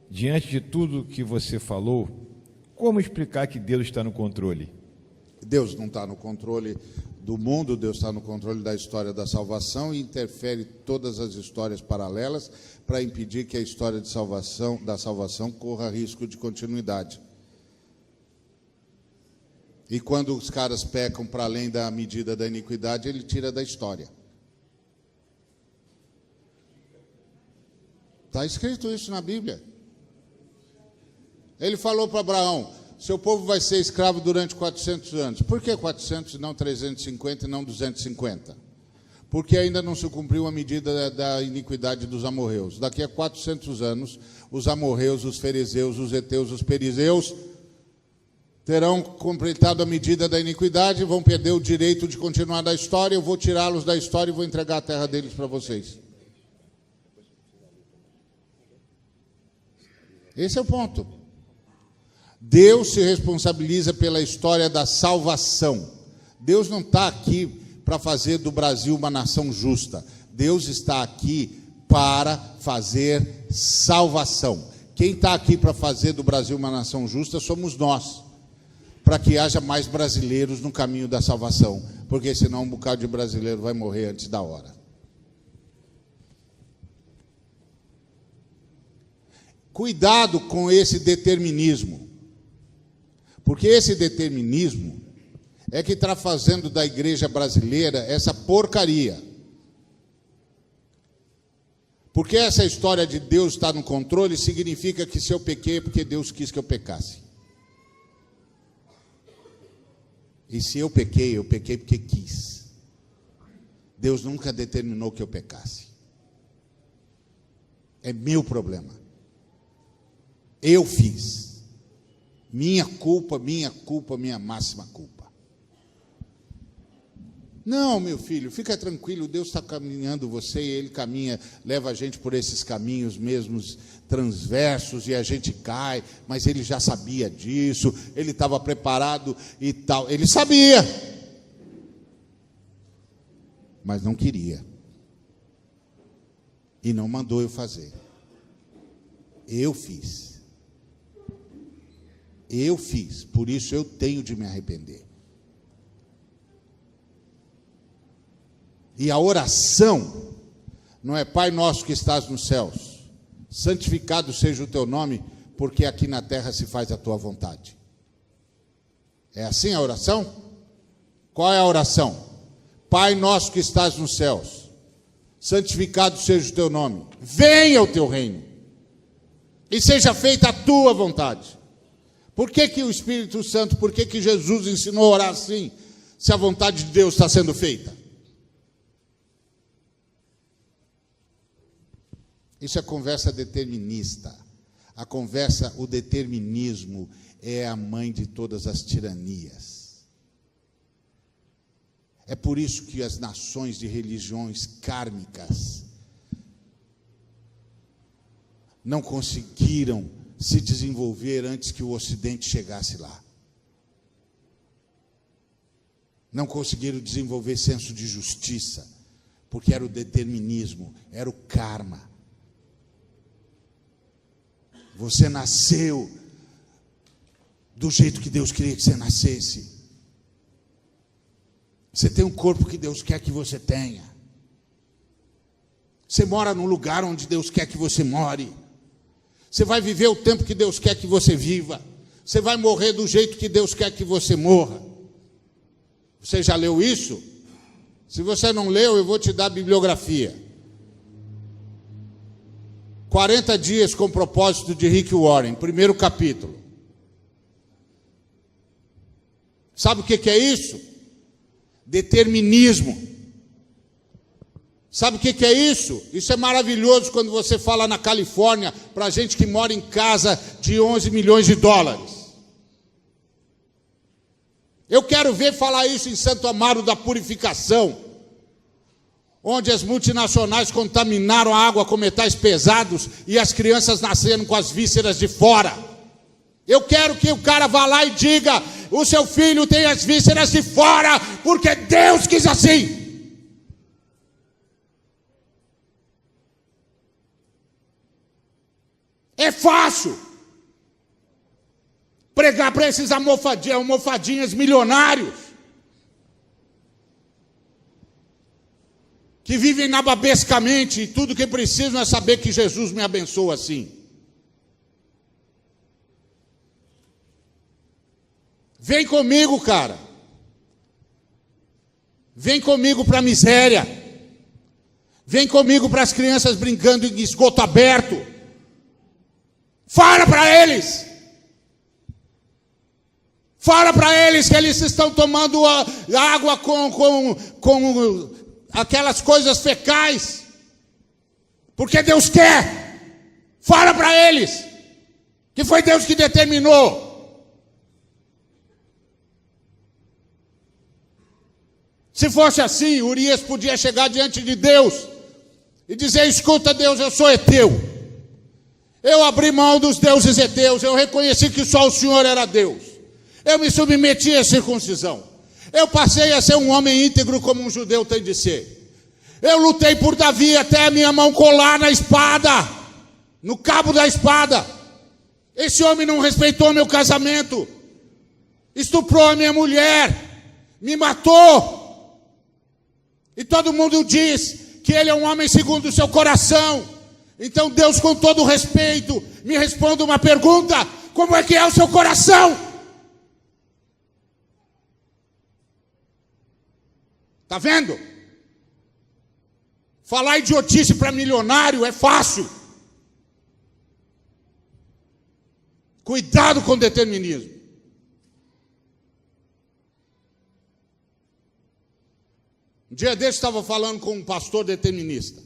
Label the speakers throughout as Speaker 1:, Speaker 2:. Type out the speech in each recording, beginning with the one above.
Speaker 1: diante de tudo que você falou, como explicar que Deus está no controle?
Speaker 2: Deus não está no controle do mundo, Deus está no controle da história da salvação e interfere todas as histórias paralelas para impedir que a história da salvação corra risco de continuidade. E quando os caras pecam para além da medida da iniquidade, ele tira da história. Está escrito isso na Bíblia. Ele falou para Abraão: seu povo vai ser escravo durante 400 anos. Por que 400 e não 350 e não 250? Porque ainda não se cumpriu a medida da iniquidade dos amorreus. Daqui a 400 anos, os amorreus, os fariseus, os heteus, os perizeus terão completado a medida da iniquidade, vão perder o direito de continuar da história. Eu vou tirá-los da história e vou entregar a terra deles para vocês. Esse é o ponto. Deus se responsabiliza pela história da salvação. Deus não está aqui para fazer do Brasil uma nação justa. Deus está aqui para fazer salvação. Quem está aqui para fazer do Brasil uma nação justa somos nós, para que haja mais brasileiros no caminho da salvação, porque senão um bocado de brasileiro vai morrer antes da hora. Cuidado com esse determinismo, porque esse determinismo é que está fazendo da igreja brasileira essa porcaria. Porque essa história de Deus estar no controle significa que se eu pequei é porque Deus quis que eu pecasse. E se eu pequei porque quis. Deus nunca determinou que eu pecasse. É meu problema. Eu fiz. Minha culpa, minha máxima culpa. Não, meu filho, fica tranquilo, Deus está caminhando você, e Ele caminha, leva a gente por esses caminhos mesmos transversos, e a gente cai, mas Ele já sabia disso, Ele estava preparado e tal, Ele sabia, mas não queria, e não mandou eu fazer. Eu fiz, por isso eu tenho de me arrepender. E a oração não é: Pai nosso que estás nos céus, santificado seja o teu nome, porque aqui na terra se faz a tua vontade. É assim a oração? Qual é a oração? Pai nosso que estás nos céus, santificado seja o teu nome, venha o teu reino, e seja feita a tua vontade. Por que que o Espírito Santo, por que que Jesus ensinou a orar assim, se a vontade de Deus está sendo feita? Isso é conversa determinista. O determinismo é a mãe de todas as tiranias. É por isso que as nações de religiões kármicas não conseguiram se desenvolver antes que o Ocidente chegasse lá. Não conseguiram desenvolver senso de justiça, porque era o determinismo, era o karma. Você nasceu do jeito que Deus queria que você nascesse. Você tem um corpo que Deus quer que você tenha. Você mora num lugar onde Deus quer que você more. Você vai viver o tempo que Deus quer que você viva. Você vai morrer do jeito que Deus quer que você morra. Você já leu isso? Se você não leu, eu vou te dar a bibliografia. 40 dias com propósito de Rick Warren, primeiro capítulo. Sabe o que é isso? Determinismo. Sabe o que é isso? Isso é maravilhoso quando você fala na Califórnia para gente que mora em casa de 11 milhões de dólares. Eu quero ver falar isso em Santo Amaro da Purificação, onde as multinacionais contaminaram a água com metais pesados e as crianças nasceram com as vísceras de fora. Eu quero que o cara vá lá e diga: o seu filho tem as vísceras de fora, porque Deus quis assim. É fácil pregar para esses almofadinhas milionários que vivem nababescamente e tudo que precisam é saber que Jesus me abençoa assim. Vem comigo, cara. Vem comigo para a miséria. Vem comigo para as crianças brincando em esgoto aberto. Fala para eles. Fala para eles que eles estão tomando água com aquelas coisas fecais. Porque Deus quer. Fala para eles que foi Deus que determinou. Se fosse assim, Urias podia chegar diante de Deus e dizer: escuta, Deus, eu sou heteu. Eu abri mão dos deuses heteus, eu reconheci que só o Senhor era Deus. Eu me submeti à circuncisão. Eu passei a ser um homem íntegro como um judeu tem de ser. Eu lutei por Davi até a minha mão colar na espada, no cabo da espada. Esse homem não respeitou meu casamento, estuprou a minha mulher, me matou. E todo mundo diz que ele é um homem segundo o seu coração. Então Deus, com todo respeito, me responde uma pergunta: como é que é o seu coração? Está vendo? Falar idiotice para milionário é fácil. Cuidado com o determinismo. Um dia desse estava falando com um pastor determinista.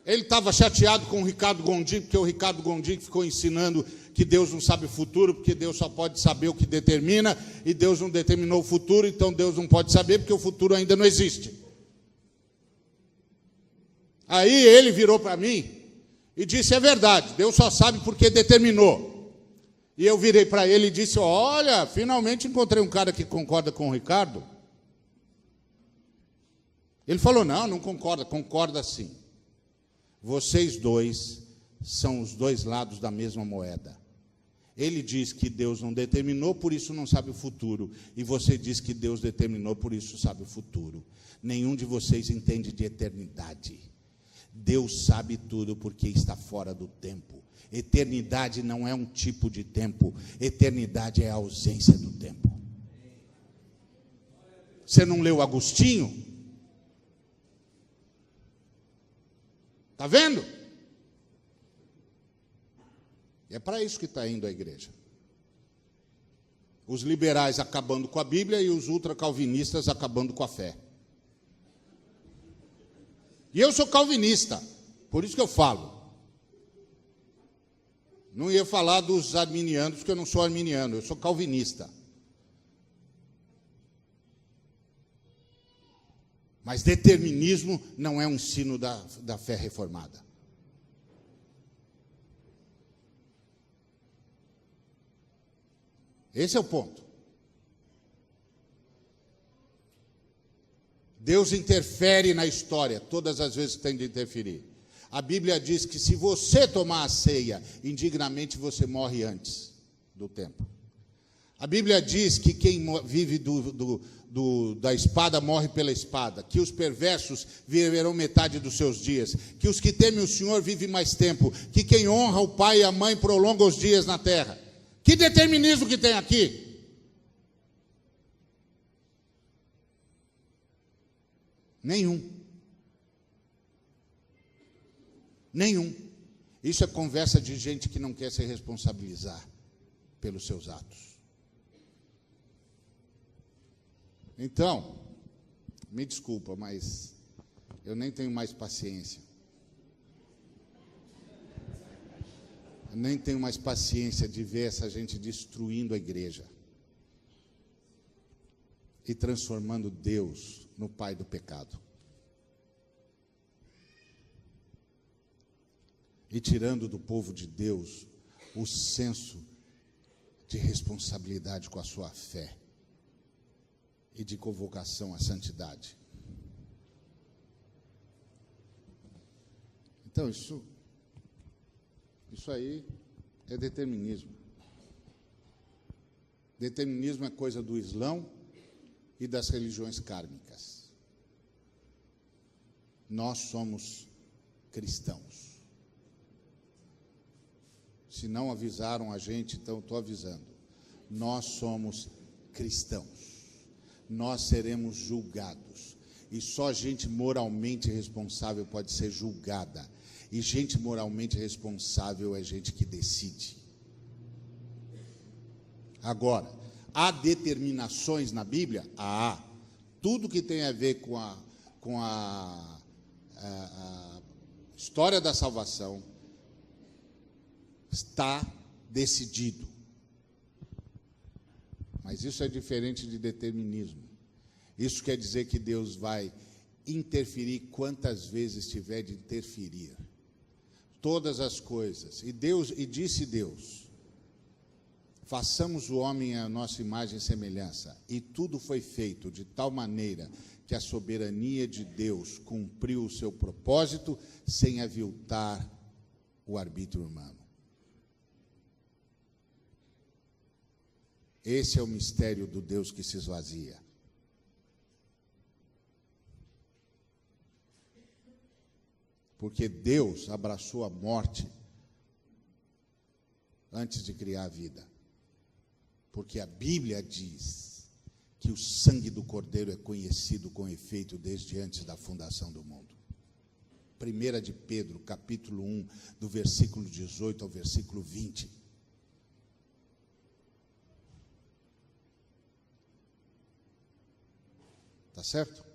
Speaker 2: Ele estava chateado com o Ricardo Gondim, porque o Ricardo Gondim ficou ensinando que Deus não sabe o futuro, porque Deus só pode saber o que determina, e Deus não determinou o futuro, então Deus não pode saber, porque o futuro ainda não existe. Aí ele virou para mim e disse: é verdade, Deus só sabe porque determinou. E eu virei para ele e disse: olha, finalmente encontrei um cara que concorda com o Ricardo. Ele falou: não concorda. Concorda sim. Vocês dois são os dois lados da mesma moeda. Ele diz que Deus não determinou, por isso não sabe o futuro. E você diz que Deus determinou, por isso sabe o futuro. Nenhum de vocês entende de eternidade. Deus sabe tudo porque está fora do tempo. Eternidade não é um tipo de tempo. Eternidade é a ausência do tempo. Você não leu Agostinho? Está vendo? É para isso que está indo a igreja. Os liberais acabando com a Bíblia e os ultracalvinistas acabando com a fé. E eu sou calvinista, por isso que eu falo. Não ia falar dos arminianos, porque eu não sou arminiano, eu sou calvinista. Mas determinismo não é um ensino da fé reformada. Esse é o ponto. Deus interfere na história, todas as vezes que tem de interferir. A Bíblia diz que se você tomar a ceia indignamente, você morre antes do tempo. A Bíblia diz que quem vive da espada morre pela espada, que os perversos viverão metade dos seus dias, que os que temem o Senhor vivem mais tempo, que quem honra o pai e a mãe prolonga os dias na terra. Que determinismo que tem aqui? Nenhum. Isso é conversa de gente que não quer se responsabilizar pelos seus atos. Então, me desculpa, mas eu nem tenho mais paciência. Eu nem tenho mais paciência de ver essa gente destruindo a igreja e transformando Deus no pai do pecado. E tirando do povo de Deus o senso de responsabilidade com a sua fé e de convocação à santidade. Então, isso Isso aí é determinismo. Determinismo é coisa do Islão e das religiões kármicas. Nós somos cristãos. Se não avisaram a gente, então estou avisando. Nós somos cristãos. Nós seremos julgados. E só gente moralmente responsável pode ser julgada. E gente moralmente responsável é gente que decide. Agora, há determinações na Bíblia? Há. Tudo que tem a ver com a história da salvação está decidido. Mas isso é diferente de determinismo. Isso quer dizer que Deus vai interferir quantas vezes tiver de interferir. Todas as coisas. E disse Deus: façamos o homem à nossa imagem e semelhança. E tudo foi feito de tal maneira que a soberania de Deus cumpriu o seu propósito sem aviltar o arbítrio humano. Esse é o mistério do Deus que se esvazia. Porque Deus abraçou a morte antes de criar a vida. Porque a Bíblia diz que o sangue do Cordeiro é conhecido com efeito desde antes da fundação do mundo. 1 de Pedro, capítulo 1, do versículo 18 ao versículo 20. Tá certo?